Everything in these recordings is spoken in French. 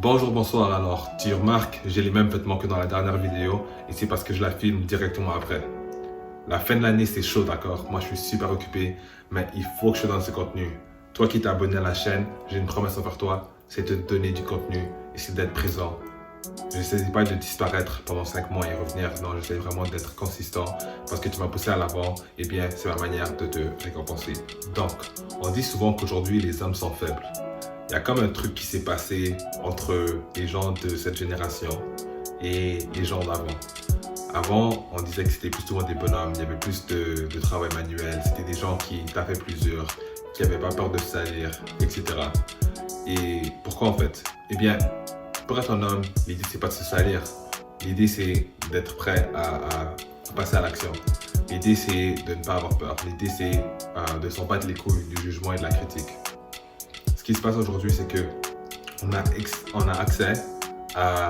Bonjour, bonsoir. Alors, tu remarques, j'ai les mêmes vêtements que dans la dernière vidéo et c'est parce que je la filme directement après. La fin de l'année, c'est chaud, d'accord? Moi, je suis super occupé, mais il faut que je te donne ce contenu. Toi qui t'es abonné à la chaîne, j'ai une promesse envers toi, c'est de te donner du contenu et c'est d'être présent. Je n'essaie pas de disparaître pendant 5 mois et revenir. Non, j'essaie vraiment d'être consistant parce que tu m'as poussé à l'avant. Eh bien, c'est ma manière de te récompenser. Donc, on dit souvent qu'aujourd'hui, les hommes sont faibles. Il y a comme un truc qui s'est passé entre les gens de cette génération et les gens d'avant. Avant, on disait que c'était plus souvent des bonhommes, il y avait plus de travail manuel, c'était des gens qui taffaient plus dur, qui n'avaient pas peur de se salir, etc. Et pourquoi en fait? Eh bien, pour être un homme, l'idée c'est pas de se salir. L'idée c'est d'être prêt à passer à l'action. L'idée c'est de ne pas avoir peur. L'idée c'est de s'en battre les couilles du jugement et de la critique. Ce qui se passe aujourd'hui, c'est que on a accès à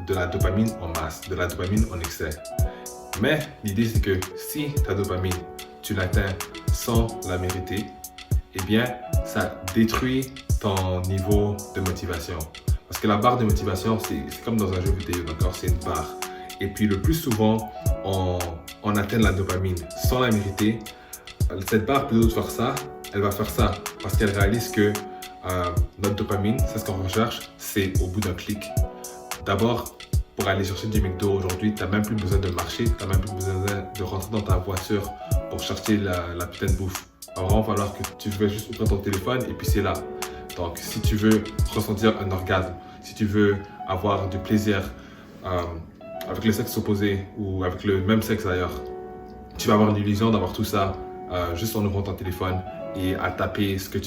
de la dopamine en masse, de la dopamine en excès. Mais l'idée, c'est que si ta dopamine, tu l'atteins sans la mériter, eh bien, ça détruit ton niveau de motivation. Parce que la barre de motivation, c'est comme dans un jeu vidéo, d'accord? C'est une barre. Et puis, le plus souvent, on atteint la dopamine sans la mériter. Cette barre, plutôt de faire ça, elle va faire ça parce qu'elle réalise que notre dopamine, c'est ce qu'on recherche, c'est au bout d'un clic. D'abord, pour aller chercher du McDo aujourd'hui, tu n'as même plus besoin de marcher, tu n'as même plus besoin de rentrer dans ta voiture pour chercher la putain de bouffe. Il va vraiment falloir que tu veux juste ouvrir ton téléphone et puis c'est là. Donc, si tu veux ressentir un orgasme, si tu veux avoir du plaisir avec le sexe opposé ou avec le même sexe d'ailleurs, tu vas avoir l'illusion d'avoir tout ça juste en ouvrant ton téléphone et à taper ce que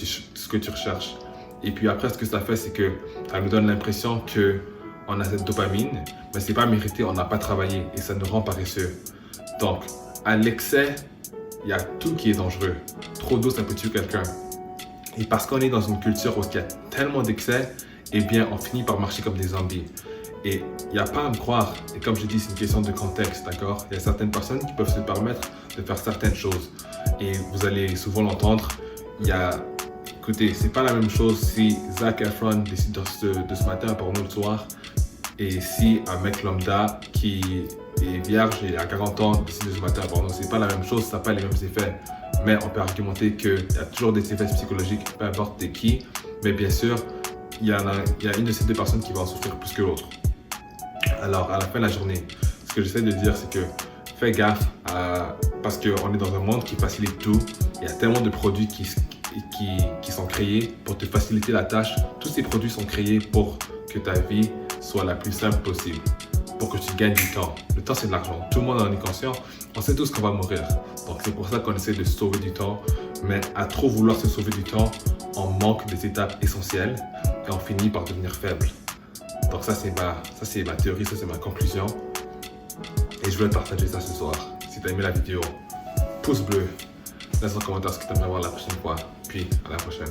tu recherches. Et puis après, ce que ça fait, c'est que ça nous donne l'impression qu'on a cette dopamine, mais ce n'est pas mérité, on n'a pas travaillé et ça nous rend paresseux. Donc, à l'excès, il y a tout qui est dangereux. Trop d'eau, ça peut tuer quelqu'un. Et parce qu'on est dans une culture où il y a tellement d'excès, eh bien, on finit par marcher comme des zombies. Et il n'y a pas à me croire, et comme je dis, c'est une question de contexte, d'accord? Il y a certaines personnes qui peuvent se permettre de faire certaines choses. Et vous allez souvent l'entendre, écoutez, c'est pas la même chose si Zac Efron décide de se mater un porno le soir et si un mec lambda qui est vierge et à 40 ans décide de se mater un porno. C'est pas la même chose, ça n'a pas les mêmes effets. Mais on peut argumenter qu'il y a toujours des effets psychologiques, peu importe t'es qui. Mais bien sûr, il y a une de ces deux personnes qui va en souffrir plus que l'autre. Alors, à la fin de la journée, ce que j'essaie de dire, c'est que fais gaffe parce qu'on est dans un monde qui facilite tout. Il y a tellement de produits qui sont créés pour te faciliter la tâche. Tous ces produits sont créés pour que ta vie soit la plus simple possible, pour que tu gagnes du temps. Le temps, c'est de l'argent. Tout le monde en est conscient. On sait tous qu'on va mourir. Donc, c'est pour ça qu'on essaie de sauver du temps. Mais à trop vouloir se sauver du temps, on manque des étapes essentielles et on finit par devenir faible. Donc, ça, c'est ma théorie, ça, c'est ma conclusion. Et je voulais partager ça ce soir. Si tu as aimé la vidéo, pouce bleu. Laisse en commentaire ce que tu aimerais voir la prochaine fois. Puis, à la prochaine.